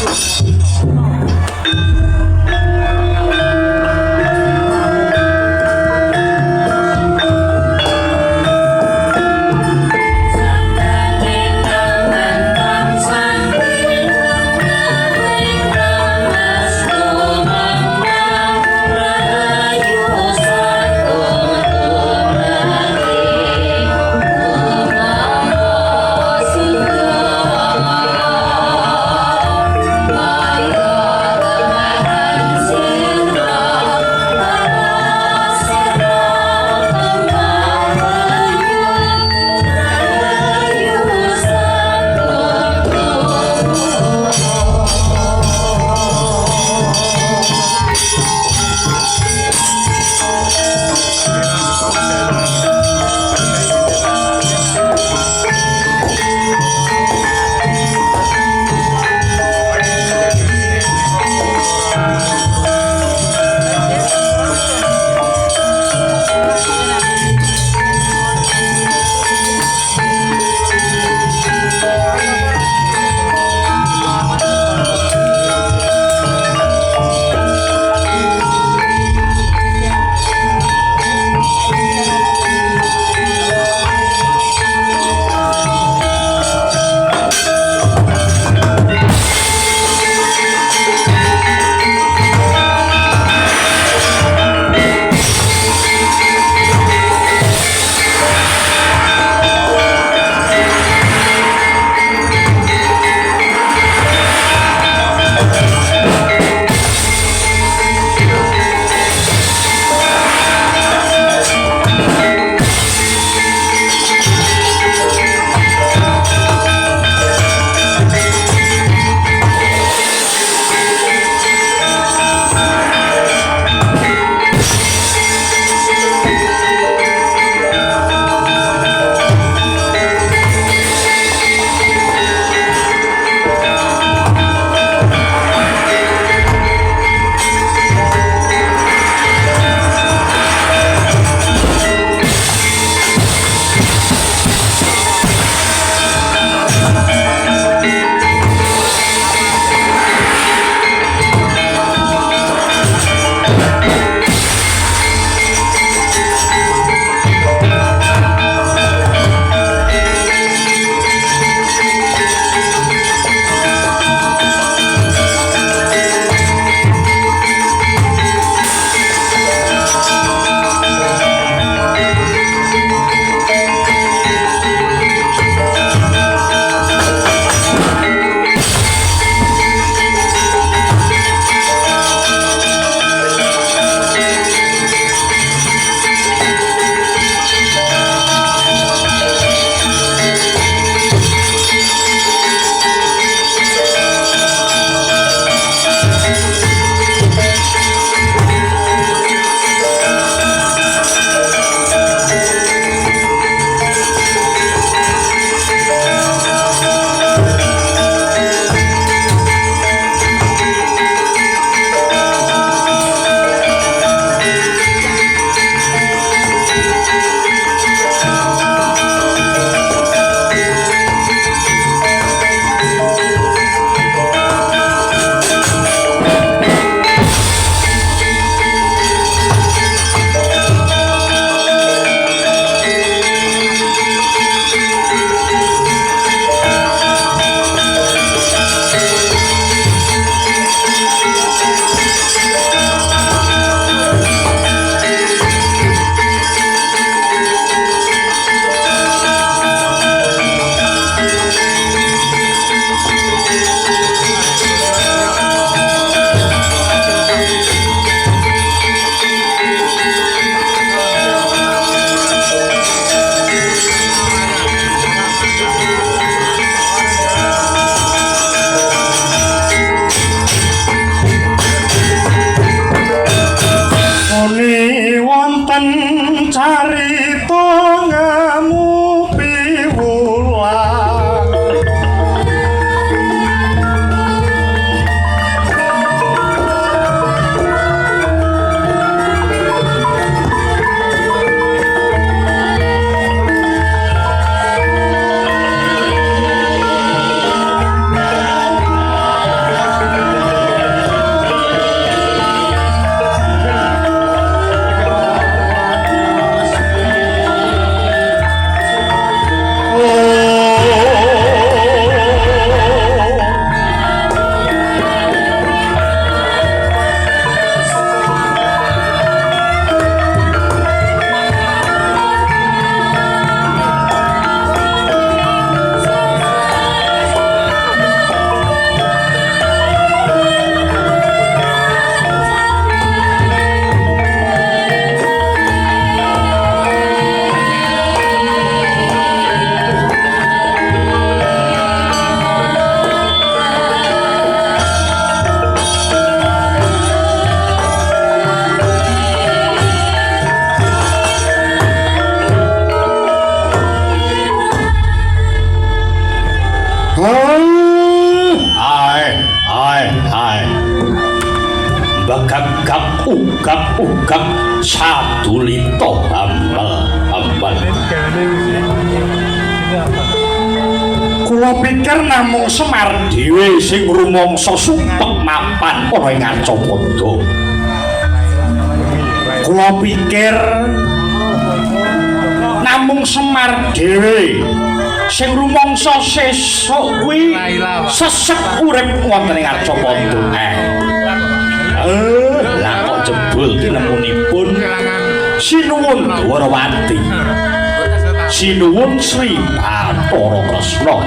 Bye. ugak sadulita ambal. Kula pikir namung Semar dhewe sing rumangsa sumpek mapan ana ing Arcapada. Kula pikir namung Semar dhewe sing rumangsa sesuk kuwi sesek urip wonten ing Arcapada. Lah kok jebul tinemunipun Sinuwun Dwarawati. Sinuwun Sri Bathara Kresna.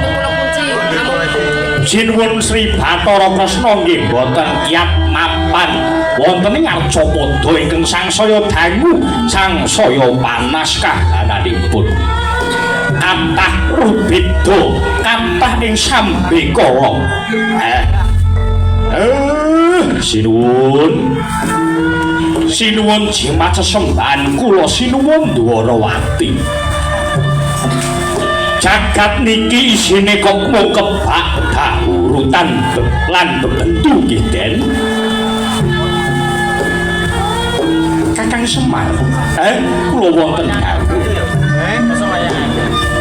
Sinuwun Sri Bathara Kresna nggih boten kiyat mapan wonten ing Arcapada ingkang sangsaya dangu, sangsaya panas kahananipun. Kathah rubeda, kathah ing sambekala. Sinuwun jimat sesembahan kula Sinuwun Dwarawati. Jagat niki isine kok mung kebak daurutan lan bebentu nggih Den. Kakang Semar, kula wonten dawuh.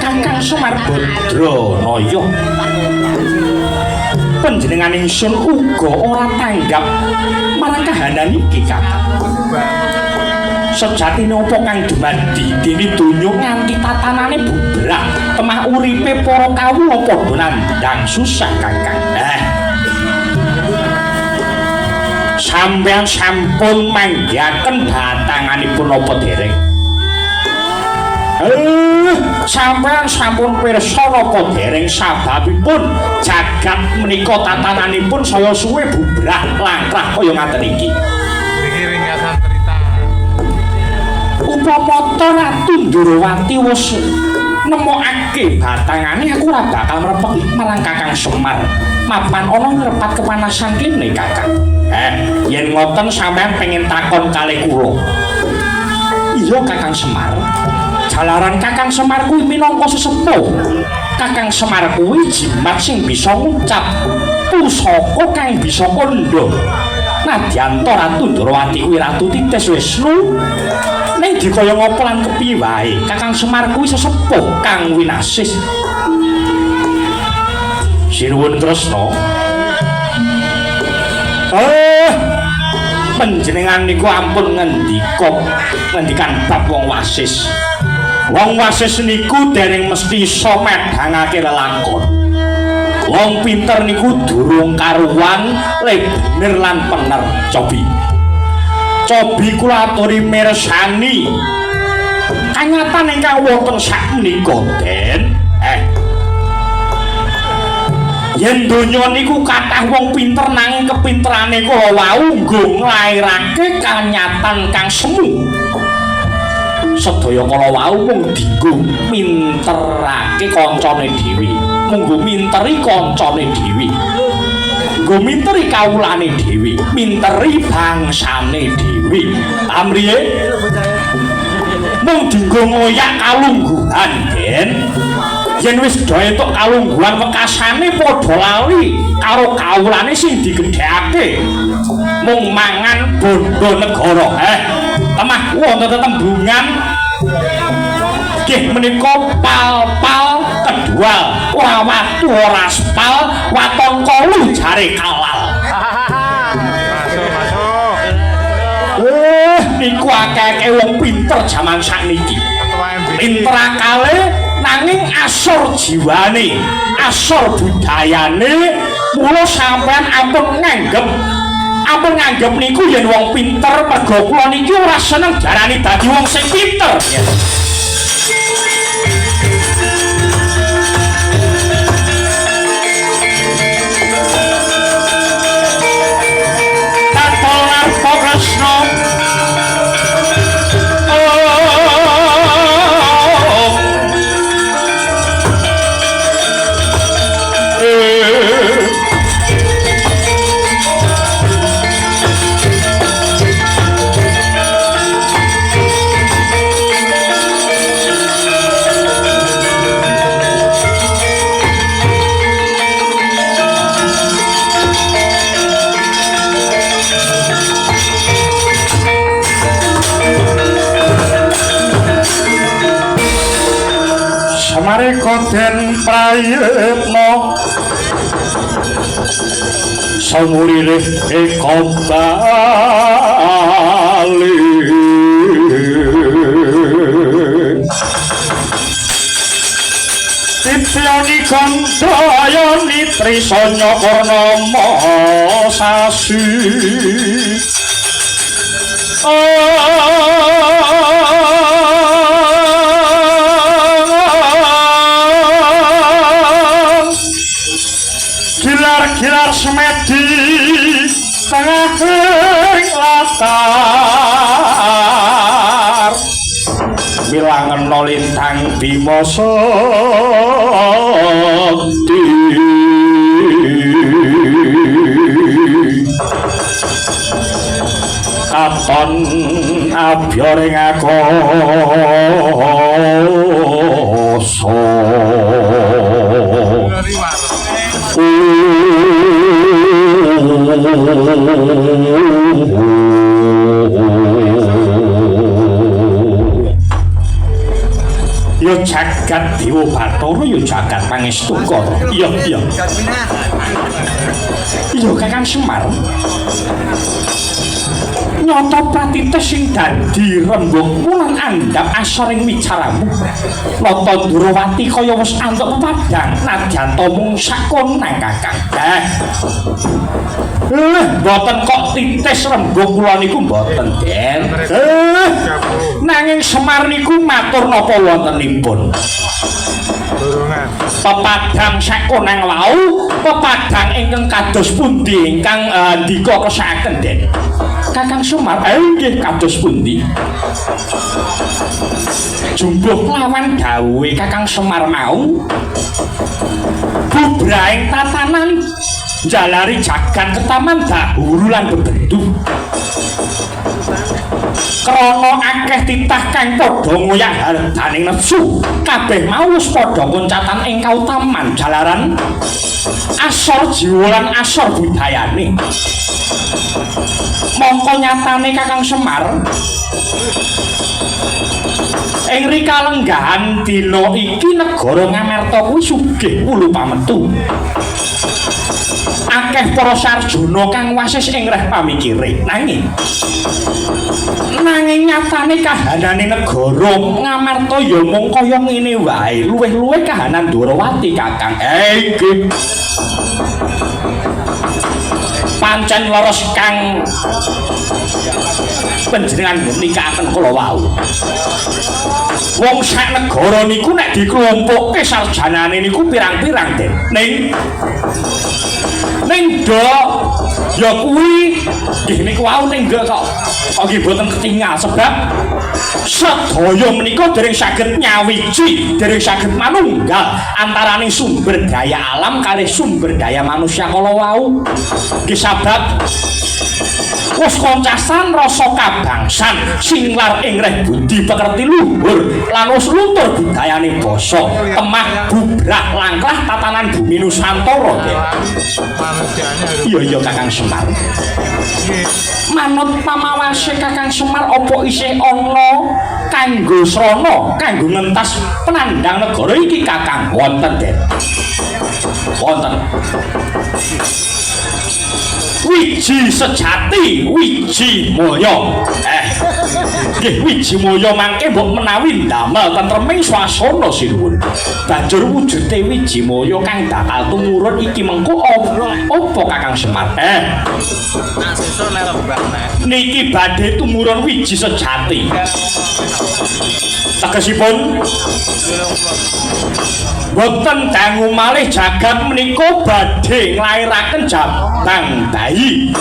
Kakang Semar Badranaya. Panjenengan ingsun uga ora tanggap marang kahanan iki Kakang. Sejatine apa kang dumadi dene donya nganti tatanane bubrak, temah uripe para kawula padha nandhang susah Kakang. Sampeyan sampun manggihaken batanganipun apa dereng? Sampeyan sampun pirsa napa dereng sababipun jagat menika tatananipun saya suwe bubrah langkrah kaya ngaten iki. Iki ringkasan cerita. Upama Ratu Ndrawati wis nemokake batangane aku ora bakal mrepeki marang Kakang Semar. Mapan ana ngrepat kepanasan kene Kakang. Yen ngoten sampeyan pengen takon kalih kula. Iya Kakang Semar. Jalaran Kakang Semar kuwi minangka sesepuh. Kakang Semar kuwi jimat sing bisa ngucap, pusaka kang bisa kandha. Nadyan Ratu Ndrawati kuwi Ratu Titis Wisnu. Ning dikaya ngapa lan kepiye wae, Kakang Semar kuwi sesepuh kang winasis. Sinuwun Kresna. Panjenengan niku ampun ngendikan bab wong wasis. Wong wasis niku dereng mesti iso medhangake lelakon. Wong pinter niku durung karuwan le bener lan pener. Cobi kula aturi mirsani kanyatan ingkang wonten sakmenika Den. Yen donya niku kathah wong pinter nanging kepinterane kula wau nggo nglairake kanyatan kang semu. Sedaya kala wau mung dienggo minterake kancane dhewe, mung minteri kancane dhewe. Nggo minteri kawulane dhewe, minteri bangsane dhewe. Amriye mung dienggo ngoyak kalungguhan, Den. Yen wis do entuk kalungguhan wekasane padha lali karo kawulane sing digedhekake. Mung mangan bondo negara. Temah wonten tetembungan nggih menika pal-pal kedhual, ora watu ora aspal, waton kolu jare kalal. Masuk. Niku akeh wong pinter jaman sakniki. Pinter akale nanging asor jiwane, asor budayane, mula sampean ampun nganggep niku yen wong pinter mergo kula niki ora seneng darani dadi wong sing pinter. Semare koden prayitna samurire eka bali Tityani kandayani trisanya karnama sasi Gilar-gilar semedi tengah latar Wilangan lintang bima sakti Katon abyaring akasa Yo jagat Dewa Bathara yo jagat Pangestuka. Iya. Yo Kakang Semar. Nyata pratites sing dadi rembugmu lan andhap asoring wicaramu. Nata Durawati kaya wis antuk pepadang nadyan mung sakon nang Kakang. Mboten kok titis rembug kula niku mboten, Den. Nanging Semar niku matur napa wontenipun? Pepadang sakonang wau, pepadang ingkang kados pundi ingkang ndika kesakaken, Den? Kakang Semar, nggih kados pundi? Jumbuh lawan dawuhe Kakang Semar mau bubraing tatanan jalari jagat ketaman dahulu lan bebendu krana akeh titah kang padha ngoyak hardaning nepsu kabeh mau wis padha koncatan ing kautaman jalaran asor jiwa lan asor budayane mongko nyatane Kakang Semar ing rikalenggahan dina iki negara Ngamarta kuwi sugih wulu pametu akeh para sarjana kang wasis ing reh pamikire nanging nyatane kahanane negara Ngamarta ya mung kaya ngene wae luwih-luwih kahanan Durawati Kakang iki pancen leres kang panjenengan nikahaken kula wau wong sak negara niku nek diklumpukke sarjanane niku pirang-pirang Den ning do ya kuwi nggih niku wau ning do kok nggih boten ketinggal sebab sedaya menika dereng saged nyawiji dereng saged manunggal antaraning sumber daya alam kalih sumber daya manusia kala wau nggih sabab wis koncasan rasa kabangsan singlar ing reh budi pekerti luhur lan wis luntur budayane basa temah bubrah langkah tatanan bumi Nusantara iya Kakang Semar manut pamawase Kakang Semar apa isih ana kanggo srana kanggo ngentas penandang negara iki Kakang wonten Den wonten wiji sejati wiji moyo nggih wiji moyo mangke mbok menawi ndamel tentreming swasana sinuwun banjur wujude wiji moyo kang bakal tumurun iki mengko apa Kakang Semar niki badhe tumurun wiji sejati tegesipun boten dangu malih jagat menika badhe nglairaken jabang bayi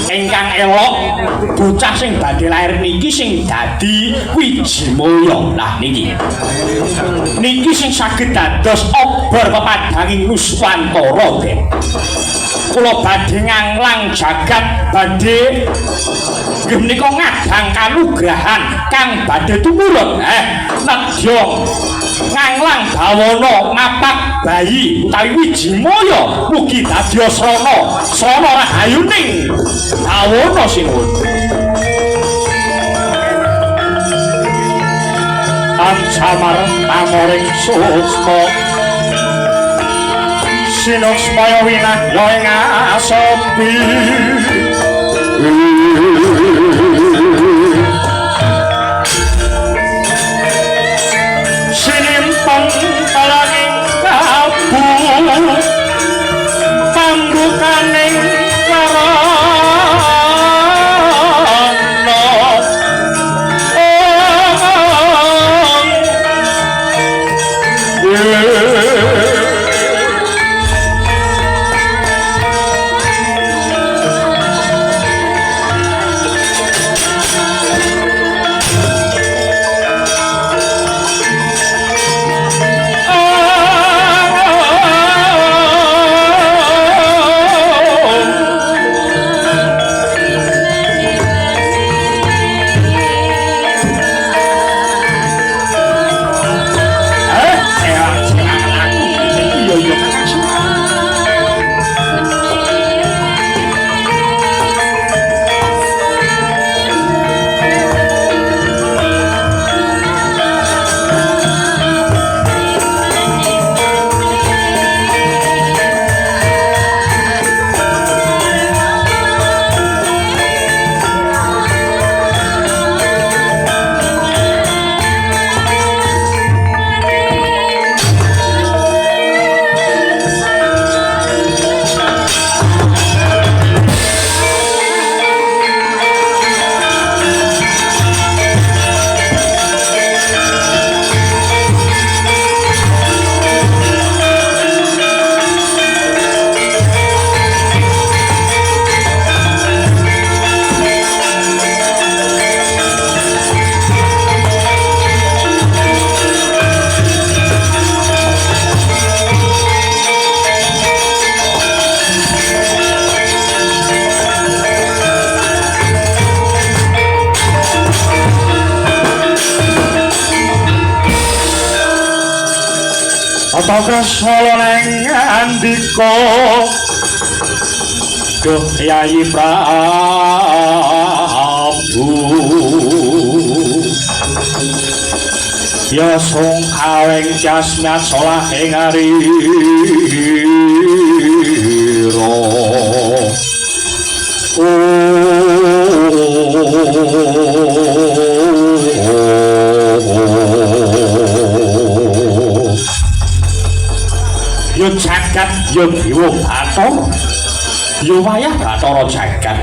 ingkang elok bocah sing badhe lair niki sing dadi wiji moyo lah niki sing saged dados obor pepadanging Nuswantara Den kula badhe nganglang jagat badhe nggih menika ngadang kanugrahan kang badhe tumurun nedya nganglang bawana mapak bayi utawi wiji moyo mugi dadi srana rahayuning bawana sinuwun Samar pamoring suksma sinuksmaya winah ya ing asambi sinimpang kalanging kabu pambukaning Kresna neng andika Duh Yayi Prabu Ya sung kaweng jasmat solah ing arira Yo jagat yo dewa Bathara yo wayah Bathara jagat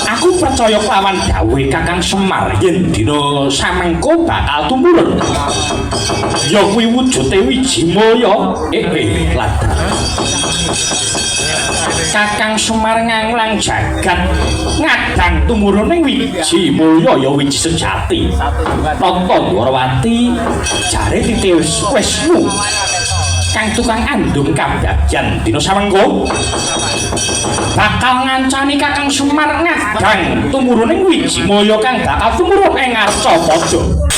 aku percaya kelawan dawuh Kakang Semar yen dina samengko bakal tumurun ya kuwi wujude Wijimaya ladan Kakang Semar nganglang jagat ngadang tumurune Wijimaya ya wiji sejati Tata Dwarawati jare titiwis Wisnu kang tukang andung kabagyan dina samengko bakal ngancani Kakang Semar ngadang tumurune Wijimaya kang bakal tumurun ing Arcapada